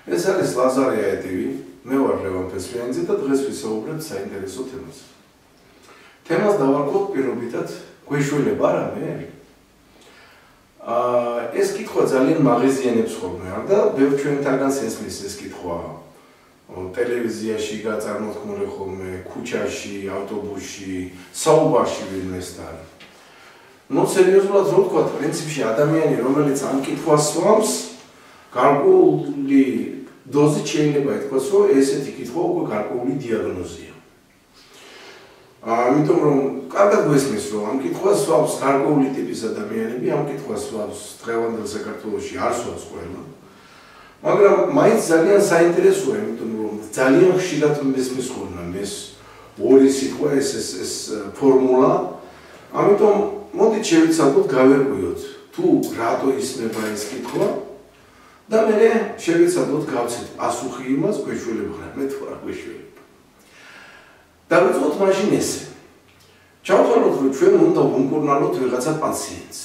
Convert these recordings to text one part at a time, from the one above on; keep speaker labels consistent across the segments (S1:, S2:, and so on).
S1: ეს არის ლაზარე აედივი, მე ვარ ლევან ფესვიანიძე და დღეს ვისაუბრებ საინტერესო თემაზე. თემას დავარქვათ პირობითად გვეშველება რა მე? ეს კითხვა ძალიან მაღაზიანებს ხოლმე არ და ბევრ ჩვენთაგანს ესმის ეს კითხვა. ტელევიზიაში გაწარმოთქმული ხოლმე, ქუჩაში, ავტობუსში, საუბარში ვინმესთან. სერიოზულად რო ვთქვათ, პრინციპში ადამიანი, რომელიც ამ კითხვას სვამს, გარკვეული დოზით შეიძლება ითქვას, რომ ესეთი კითხვა უკვე გარკვეული დიაგნოზია. ამიტომ რომ კარგად გვესმის, რომ ამ კითხვას სვამს გარკვეული ტიპის ადამიანები, ამ კითხვას სვამს დღევანდელ საქართველოში არ სვამს ყველა. მაგრამ მაინც ძალიან საინტერესოა, იმიტომ რომ ძალიან ხშირად მესმის ხოლმე ეს ორი სიტყვა, ეს ფორმულა. ამიტომ მოდით შევიცადოთ, გავერკვიოთ თუ რატო ისმება ეს კითხვა და მე შევიცადოთ გავცეთ პასუხი იმას, გვეშველება რა მე თუ არ გვეშველება. დავიწყოთ მაშინ ესე. ჩავთვალოთ, რომ ჩვენ უნდა ვუმკურნალოთ ვიღაცა პაციენტს.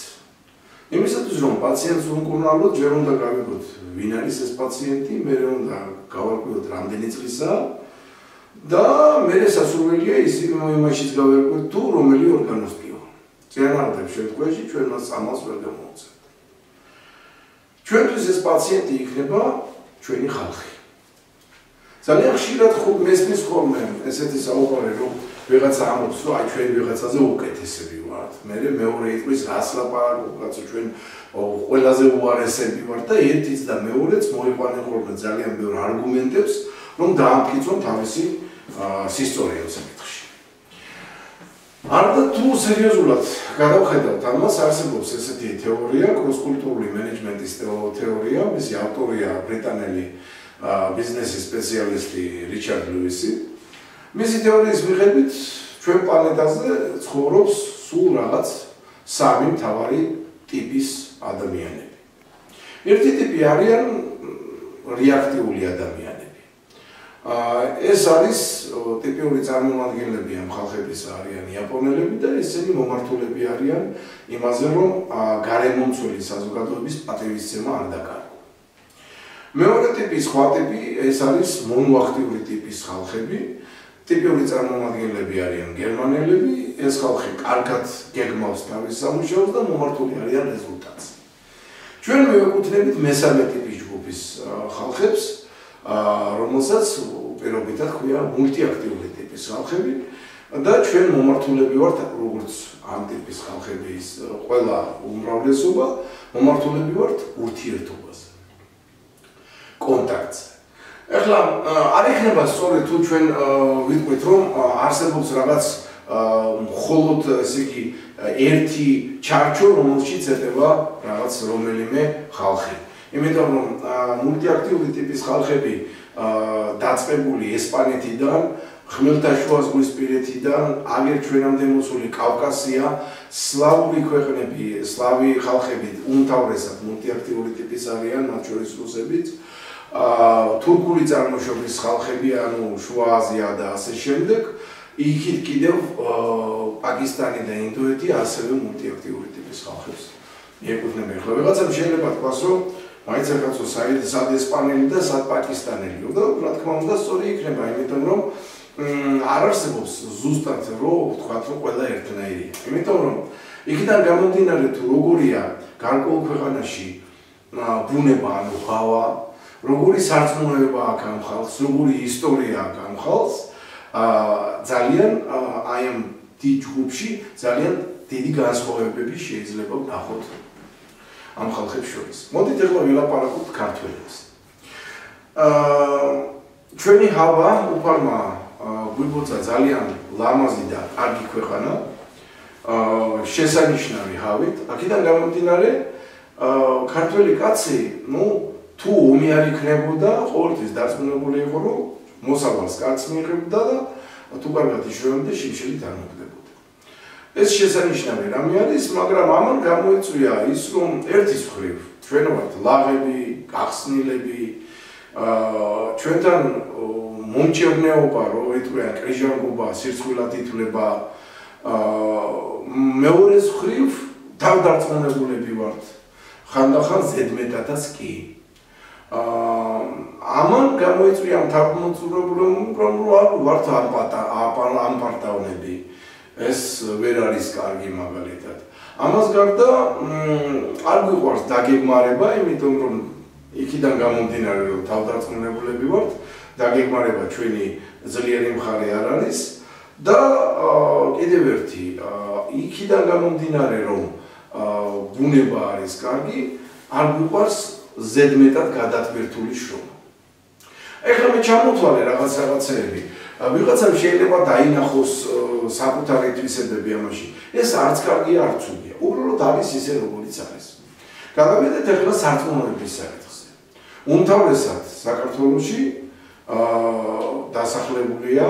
S1: იმისათვის რომ პაციენტს ვუმკურნალოთ, ჯერ უნდა გავიგოთ ვინ არის ეს პაციენტი, მერე უნდა გავარკვიოთ რამდენი წლისაა და მერე სასურველია იმაშიც გავერკვიოთ თუ რომელი ორგანოსტია. წინააღმდეგ შემთხვევაში ჩვენ მას ამას ვერ გამოვცემთ. ჩვენთვის ეს პაციენტი იქნება ჩვენი ხალხი. ძალიან ხშირად მესმის ხოლმე ესეთი საუბარი, რომ ვიღაცა ამბობს, რომ ჩვენ ვიღაცაზე უკეთესები ვართ. მეორე იყვის რას ლაპარაკობ, კაცო ჩვენ ყველაზე უარესები ვართ და ერთიც და მეორეც მოიყვანენ ხოლმე ძალიან ბევრ არგუმენტებს, რომ დაამტკიცონ თავისი სისტორია საკითხში. არდა თუ სერიოზულად გადავხედავთ ამას, არსებობს ესეთი თეორია, კროსკულტურული მენეჯმენტის თეორია, მისი ავტორია ბრიტანელი ბიზნესის სპეციალისტი რიჩარდ ლუისი. მისი თეორიის მიხედვით ჩვენ პლანეტაზე ცხოვრობს სულ რაღაც სამი მთავარი ტიპის ადამიანები. ერთი ტიპი არიან რეაქტიული ადამიანები. ეს არის ტიპიური წარმომადგენლები ამ ხალხების არიან იაპონელები და ესენი მომართულები არიან იმაზე, რომ გარემომცველი საზოგადოების პატივისცემა არ დაკარგო. მეორე ტიპის სხვა ტიპი ეს არის მონოაქტიური ტიპის ხალხები. ტიპიური წარმომადგენლები არიან გერმანელები, ეს ხალხი კარგად გეგმავს თავის სამუშაოს და მომართული არიან რეზულტატზე. ჩვენ მივეკუთვნებით მესამე ტიპის ჯგუფის ხალხებს, რომელსაც პირობითად ქვია მულტიაქტიური ტიპის ხალხები და ჩვენ მომართულები ვართ როგორც ამ ტიპის ხალხების ყველა უმრავლესობა, მომართულები ვართ ურთიერთობაზე, კონტაქტზე. ეხლა არ იქნება სწორი თუ ჩვენ ვიტყვით, რომ არსებობს რაღაც მხოლოდ ესე იგი ერთი ჩარჩო, რომელშიც ეტევა რაღაც რომელიმე ხალხი. იმიტომ რომ მულტიაქტიური ტიპის ხალხები დაწყებული ესპანეთიდან, ხმელთაშუაზღვისპირეთიდან, აგერ ჩვენამდე მოსული კავკასია, სლავური ქვეყნები, სლავი ხალხები უმთავრესად მულტიაქტიური ტიპის არიან, მათ შორის რუსებიც, თურქული წარმოშობის ხალხები, ანუ შუა აზია და ასე შემდეგ, იქით კიდევ პაკისტანი და ინდოეთი ასევე მულტიაქტიური ტიპის ხალხებს მიეკუთვნება. ეხლა ვიღაცამ შეიძლება თქვას, რომ მაინც რაღაცო სად ესპანელი და სად პაკისტანელიო და რა თქმა უნდა სწორი იქნება, იმიტომ რომ არ არსებობს ზუსტად რომ ვთქვათ, რომ ყველა ერთნაირია. იმიტომ რომ იქიდან გამომდინარე თუ როგორია გარკვეულ ქვეყანაში ბუნება, ანუ ჰავა, როგორი სარწმუნოება აქვს ამ ხალხს, როგორი ისტორია აქვს ამ ხალხს, ძალიან აი ამ დიდ ჯგუფში ძალიან დიდი განსხვავებები შეიძლება ვნახოთ ამ ხალხებს შორის. მოდით ახლა ვილაპარაკოთ ქართველებს. ჩვენი ჰავა უფალმა გვიბოცა ძალიან ლამაზი და კარგი ქვეყანა, შესანიშნავი ჰავით. აქედან გამომდინარე, ქართველი კაცი, თუ ომი არ იქნებოდა, ყოველთვის დარწმუნებული იყო, რომ მოსავალს კარგს მიიღებდა და თუ კარგად იშოვებდა, შიმშილით არ მოკვდებოდა. ეს შესანიშნავი რამე არის, მაგრამ ამან გამოიწვია ის, რომ ერთის მხრივ ჩვენ ვართ ლაღები, გახსნილები, ჩვენთან მომჭირნეობა, რო იტყვიან კრიჟანგობა, სირცხვილად ითვლება, მეორეს მხრივ თავდარწმუნებულები ვართ, ხანდახან ზედმეტადაც კი. გამოიწვია მთავრმოწურებულმა რომ ვართ ამპარტავნები ეს ვერ არის კარგი მაგალითად ამას გარდა არ გვიყვარს დაგეგმარება იმიტომ რომ იქიდან გამომდინარე რომ თავდარწმუნებულები ვართ დაგეგმარება ჩვენი ძლიერი მხარე არ არის და კიდევ ერთი იქიდან გამომდინარე რომ ბუნება არის კარგი არ გვიყვარს ზედმეტად გადატვირთული შრომა ეხლა მე ჩამოთვალე რაღაცეები ვიღაცამ შეიძლება დაინახოს საკუთარი თვისებები ამაში ეს არც კარგია არც უგია უბრალოდ არის ისე როგორიც არის გადავიდეთ ეხლა სარწმუნოების საკითხზე უმთავრესად საქართველოში დასახლებულია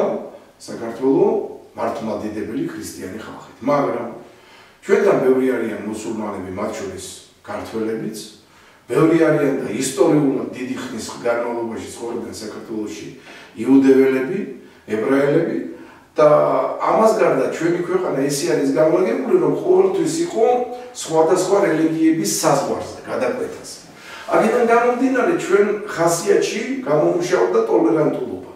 S1: საქართველოს მართლმადიდებელი ქრისტიანი ხალხით მაგრამ ჩვენთან ბევრი არიან მუსულმანები მათ შორის ქართველებიც ბევრი არიან და ისტორიულად დიდი ხნის განმავლობაში ცხოვრობენ საქართველოში იუდეველები ებრაელები და ამას გარდა ჩვენი ქვეყანა ისე არის განლაგებული რომ ყოველთვის იყო სხვადასხვა რელიგიების საზღვარზე გადაკვეთაზე აქედან გამომდინარე ჩვენ ხასიათში გამომუშავდა ტოლერანტულობა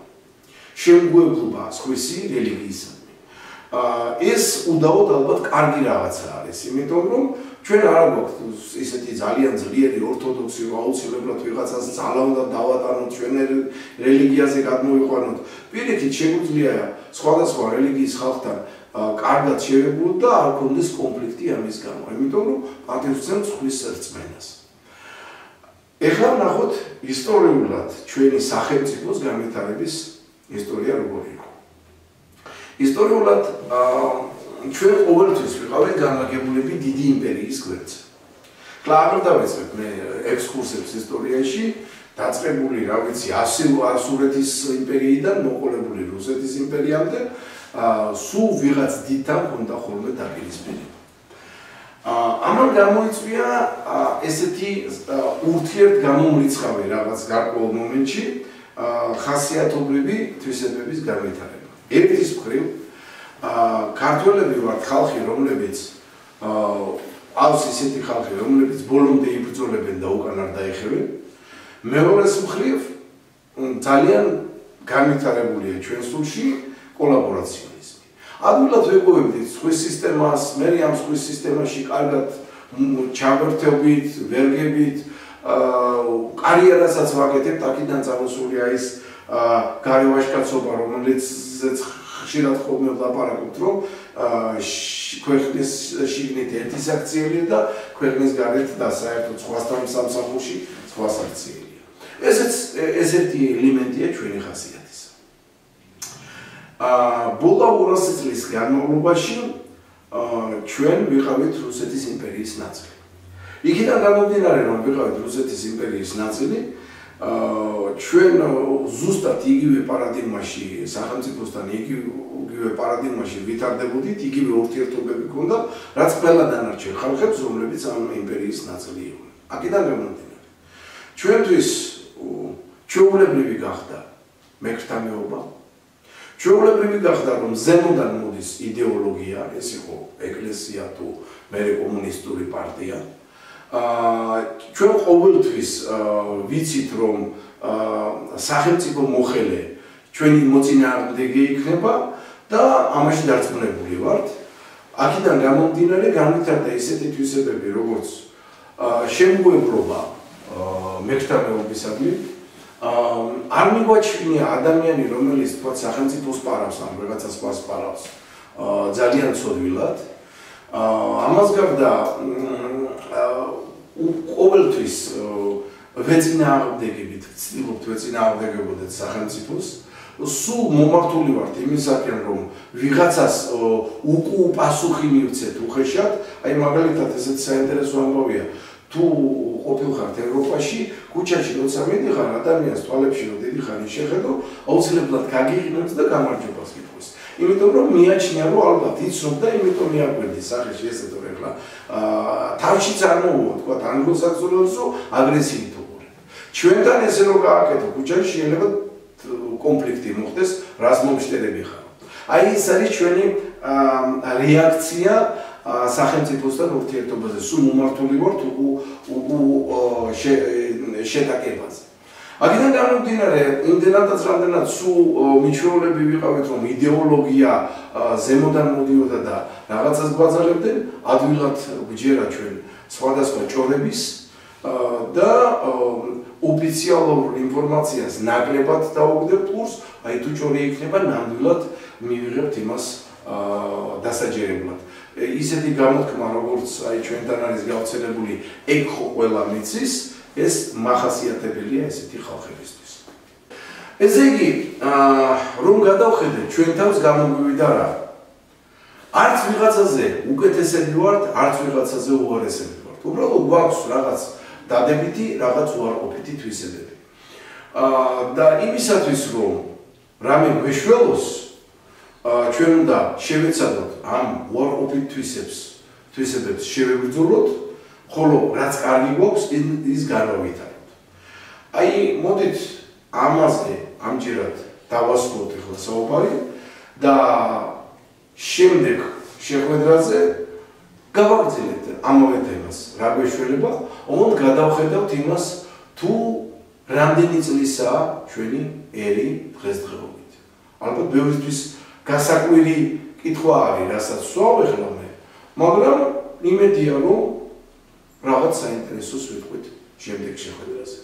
S1: შემგუებლობა სხვისი რელიგიისადმი ეს უდაოდ ალბათ კარგი რაღაცა არის იმიტომ რომ ჩვენ არ გვაქვს ისეთი ძალიან ძლიერი ორთოდოქსი რომ აუცილებლად ვიღაცას ძალა უნდა დავატანოთ ჩვენ რელიგიაზე გადმოვიყვანოთ პირიქით შეგვიძლია სხვადასხვა რელიგიის ხალხთან კარგად შევებულოთ და არ გქონდეს კონფლიქტი ამის გამო იმიტომ რომ პატივცემთ სხვის რწმენას ეხლა ვნახოთ ისტორიულად ჩვენი სახელმწიფოს განვითარების ისტორია როგორი იყო ისტორიულად ჩვენ ყოველთვის ვიყავით განლაგებულები დიდი იმპერიის გვერდზე. კლავ დავეწყებ მე ექსკურსებს ისტორიაში, დაწყებული, რა ვიცი, ასურეთის იმპერიიდან მოყოლებული რუსეთის იმპერიამდე, სულ ვიღაც დიდთან ჰქონდა ხოლმე დაპირისპირება. ამან გამოიწვია ესეთი ურთიერთგამომრიცხავი რაღაც გარკვეულ მომენტში ხასიათობრივი თვისებების განვითარება. ერთის მხრივ ქართველები ვართ ხალხი რომლებიც აქვს ისეთი ხალხი რომლებიც ბოლომდე იბრძოლებენ და უკან არ დაეხევენ მეორეს მხრივ ძალიან განვითარებულია ჩვენ სულში კოლაბორაციონიზმი ადვილად ვეპოვებდით სხვის სისტემას მე ამ სხვის სისტემაში კარგად ჩავერთებით ვერგებით კარიერასაც ვაკეთებთ აქედან წამოსულია ის გარევაშკაცობა რომელიც ხშირად ხოლმე ვლაპარაკობთ რომ ქვეყნის შიგნით ერთი საქციელია და ქვეყნის გარეთ და საერთოდ სხვასთან სამსახურში სხვა საქციელია. ეს ერთი ელემენტია ჩვენი ხასიათისა. ბოლო 200 წლის განმავლობაში ჩვენ ვიყავით რუსეთის იმპერიის ნაწილი. იქიდან გამომდინარე რომ ვიყავით რუსეთის იმპერიის ნაწილი ჩვენ ზუსტად იგივე პარადიგმაში სახელმწიფოსთან იგივე პარადიგმაში ვითარდებოდით, იგივე ურთიერთობები ჰქონდა, რაც ყველა დანარჩენ ხალხებს, რომლებიც ამ იმპერიის ნაწილი იყვნენ. აქედან გამომდინარე, ჩვენთვის ჩვეულებრივი გახდა მექრთამეობა, ჩვეულებრივი გახდა რომ ზემოდან მოდის იდეოლოგია, ეს იყო ეკლესია თუ მერე კომუნისტური პარტია. ჩვენ ყოველთვის ვიცით რომ სახელმწიფო მოხელე ჩვენი მოწინააღმდეგე იქნება და ამაში დარწმუნებული ვართ. აქედან გამომდინარე განვითარდა ისეთი თვისებები როგორც შემგუებლობა მექრთამეობისადმი არ მიგვაჩვენია ადამიანი რომელიც თქვა სახელმწიფოს პარავს ან რაღაცა სხვას პარავს ძალიან ცოდვილად ამას გარდა ყოველთვის ვეწინააღმდეგებით ვცდილობთ ვეწინააღმდეგებოდეთ სახელმწიფოს სულ მომართული ვართ იმისაკენ რომ ვიღაცას უკუ პასუხი მივცეთ უხეშად აი მაგალითად ესეც საინტერესო ამბავია თუ ყოფილხართ ევროპაში ქუჩაში როცა მიდიხარ ადამიანს თვალებში რომ დიდი ხანი შეხედო აუცილებლად გაგიღიმებს და გამარჯვებას გითხოვს იმიტომ რომ მიაჩნია რომ ალბათ იცნობ და იმიტომ მიაკვირდი სახეში ესე თუ ეხლა თავში წარმოუვა თქვა ანგლო-საქსონელს რომ აგრესიით უყურებ ჩვენთან ესე რომ გააკეთო ქუჩაში შეიძლება კონფლიქტი მოხდეს რას მომშტერები ხარ აი ეს არის ჩვენი რეაქცია სახელმწიფოსთან ურთიერთობაზე სულ მომართული ვართ შეტაკებაზე აქედან გამომდინარე, იმდენადაც რამდენად სულ მიჩვეულები ვიყავით, რომ იდეოლოგია ზემოდან მოდიოდა და რაღაცას გვაძალებდნენ, ადვილად გვჯერა ჩვენ სხვადასხვა ჭორების და ოფიციალურ ინფორმაციას ნაკლებად დაუგდებთ პლუს, აი თუ ჭორი იქნება, ნამდვილად მივიღებთ იმას დასაჯერებლად. ისეთი გამოთქმა, როგორც აი ჩვენთან არის გავრცელებული, ეგ ხო ყველა მიცის, ეს მახასიათებელია ესეთი ხალხებისთვის. ესე იგი, რომ გადავხედეთ, ჩვენ თავს გამოგვივიდა რა. არც ვიღაცაზე უკეთესები ვართ, არც ვიღაცაზე უარესები ვართ. უბრალოდ გვაქვს რაღაც დადებითი, რაღაც უარყოფითი თვისებები. და იმისათვის, რომ რამე გვეშველოს, ჩვენ უნდა შევეცადოთ ამ უარყოფით თვისებებს შევებრძოლოთ, ხოლო რაც კარგი გვაქვს, ის განავითაროთ. აი, მოდით ამაზე ამჯერად დავასრულოთ ახლა საუბარი და შემდეგ შეხვედრაზე გავაგრძელებთ ამავე თემას, რა გვეშველება, ოღონდ გადავხედავთ იმას, თუ რამდენი წლისაა ჩვენი ერი დღესდღეობით. ალბათ ბევრისთვის გასაკვირი კითხვა არის, რასაც ვსვავ ახლა მე, მაგრამ იმედია, რომ რაღაც საინტერესოს ვიტყვით შემდეგ შეხვედრაზე.